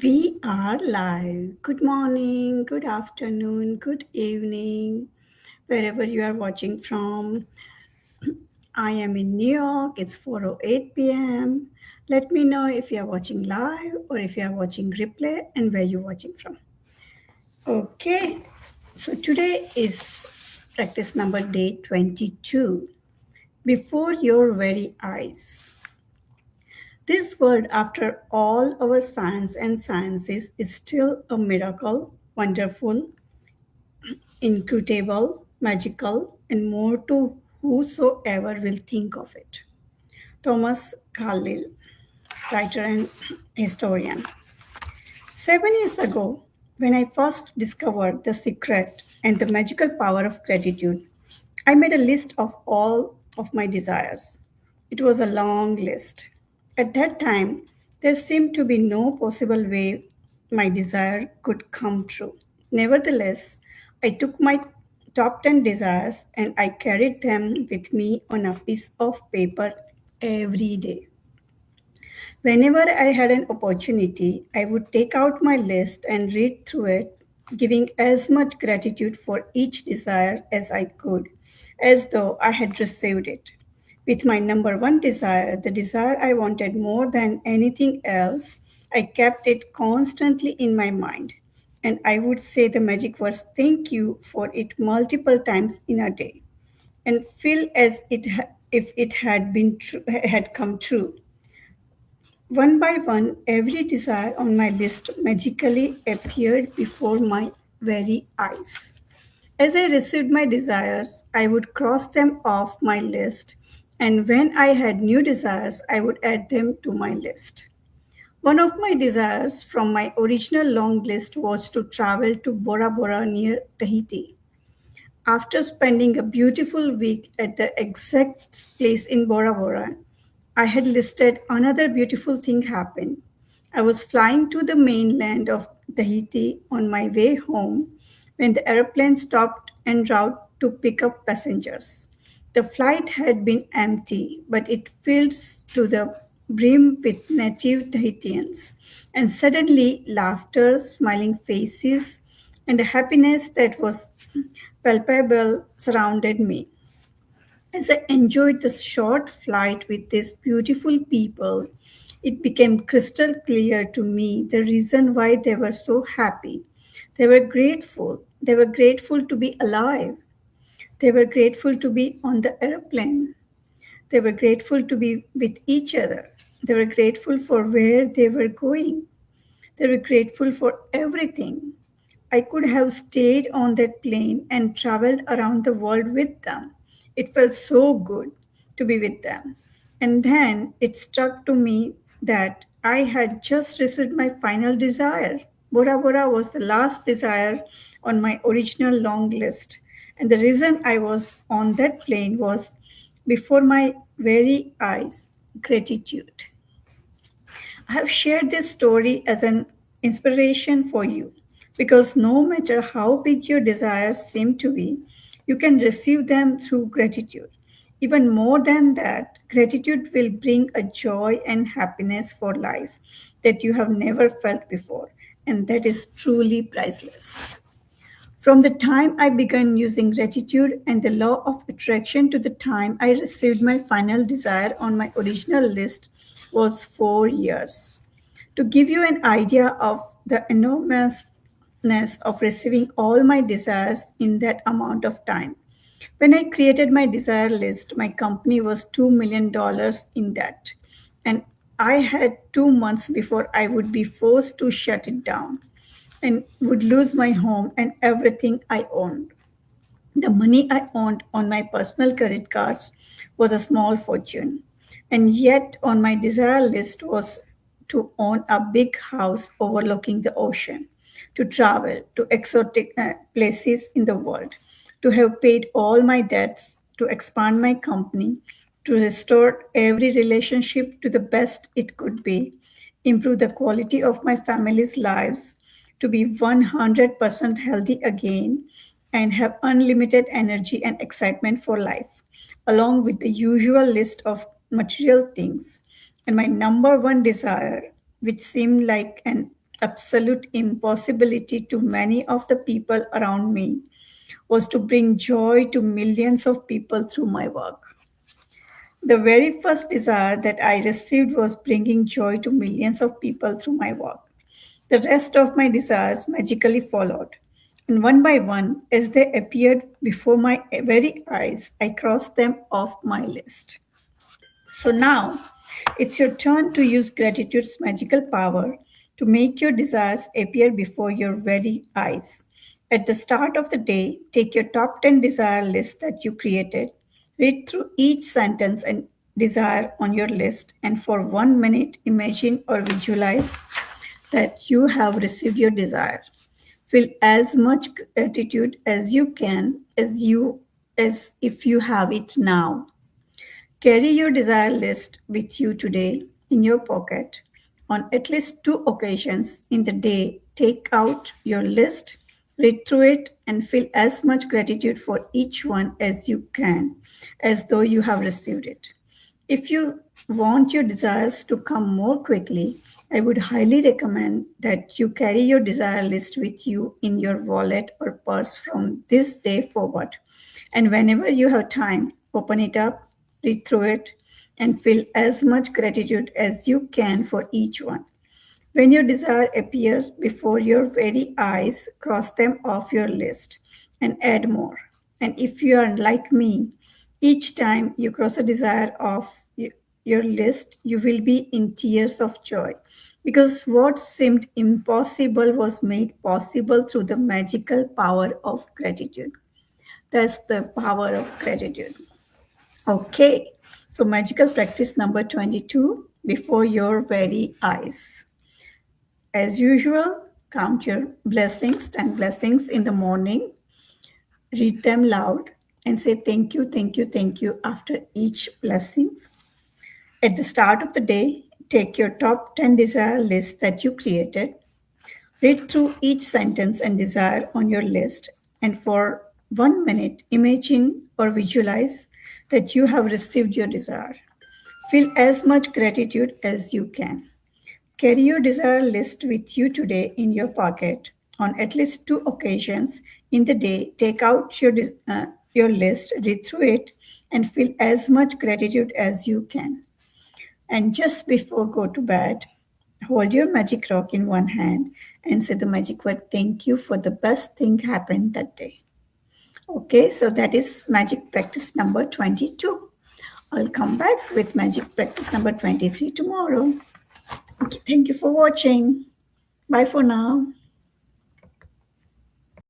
We are live. Good morning, good afternoon, good evening, wherever you are watching from. I am in New York. It's 4:08 p.m. Let me know if you are watching live or if you are watching replay and where you're watching from. Okay, so today is practice number day 22. Before your very eyes. This world, after all our science and sciences, is still a miracle, wonderful, incredible, magical, and more to whosoever will think of it. Thomas Carlyle, writer and historian. 7 years ago, when I first discovered the secret and the magical power of gratitude, I made a list of all of my desires. It was a long list. At that time, there seemed to be no possible way my desire could come true. Nevertheless, I took my top 10 desires and I carried them with me on a piece of paper every day. Whenever I had an opportunity, I would take out my list and read through it, giving as much gratitude for each desire as I could, as though I had received it. With my number one desire, the desire I wanted more than anything else, I kept it constantly in my mind. And I would say the magic words thank you for it multiple times in a day and feel as if it had come true. One by one, every desire on my list magically appeared before my very eyes. As I received my desires, I would cross them off my list, and when I had new desires, I would add them to my list. One of my desires from my original long list was to travel to Bora Bora near Tahiti. After spending a beautiful week at the exact place in Bora Bora, I had listed another beautiful thing happened. I was flying to the mainland of Tahiti on my way home when the airplane stopped en route to pick up passengers. The flight had been empty, but it filled to the brim with native Tahitians, and suddenly laughter, smiling faces, and a happiness that was palpable surrounded me. As I enjoyed the short flight with these beautiful people, it became crystal clear to me the reason why they were so happy. They were grateful. They were grateful to be alive. They were grateful to be on the airplane. They were grateful to be with each other. They were grateful for where they were going. They were grateful for everything. I could have stayed on that plane and traveled around the world with them. It felt so good to be with them. And then it struck to me that I had just received my final desire. Bora Bora was the last desire on my original long list. And the reason I was on that plane was before my very eyes gratitude. I have shared this story as an inspiration for you because no matter how big your desires seem to be, you can receive them through gratitude. Even more than that, gratitude will bring a joy and happiness for life that you have never felt before, and that is truly priceless. From the time I began using gratitude and the law of attraction to the time I received my final desire on my original list was 4 years. To give you an idea of the enormousness of receiving all my desires in that amount of time, when I created my desire list, my company was $2 million in debt, and I had 2 months before I would be forced to shut it down and would lose my home and everything I owned. The money I owned on my personal credit cards was a small fortune, and yet on my desire list was to own a big house overlooking the ocean, to travel to exotic places in the world, to have paid all my debts, to expand my company, to restore every relationship to the best it could be, improve the quality of my family's lives, to be 100% healthy again, and have unlimited energy and excitement for life, along with the usual list of material things. And my number one desire, which seemed like an absolute impossibility to many of the people around me was to bring joy to millions of people through my work. The very first desire that I received was bringing joy to millions of people through my work. The rest of my desires magically followed. And one by one, as they appeared before my very eyes, I crossed them off my list. So now, it's your turn to use gratitude's magical power to make your desires appear before your very eyes. At the start of the day, take your top 10 desire list that you created, read through each sentence and desire on your list, and for 1 minute, imagine or visualize that you have received your desire. Feel as much gratitude as you can as if you have it now. Carry your desire list with you today in your pocket. On at least 2 occasions in the day, take out your list, read through it, and feel as much gratitude for each one as you can, as though you have received it. If you want your desires to come more quickly, I would highly recommend that you carry your desire list with you in your wallet or purse from this day forward. And whenever you have time, open it up, read through it, and feel as much gratitude as you can for each one. When your desire appears before your very eyes, cross them off your list and add more. And if you are like me, each time you cross a desire off your list, you will be in tears of joy because what seemed impossible was made possible through the magical power of gratitude. That's the power of gratitude. Okay, so magical practice number 22 before your very eyes. As usual, count your blessings, 10 blessings in the morning, read them loud, and say thank you, thank you, thank you after each blessing. At the start of the day, take your top 10 desire list that you created, read through each sentence and desire on your list, and for 1 minute, imagine or visualize that you have received your desire. Feel as much gratitude as you can. Carry your desire list with you today in your pocket. On at least 2 occasions in the day, take out your list, read through it, and feel as much gratitude as you can. And just before go to bed, hold your magic rock in one hand and say the magic word, thank you for the best thing happened that day. Okay, so that is magic practice number 22. I'll come back with magic practice number 23 tomorrow. Okay, thank you for watching. Bye for now.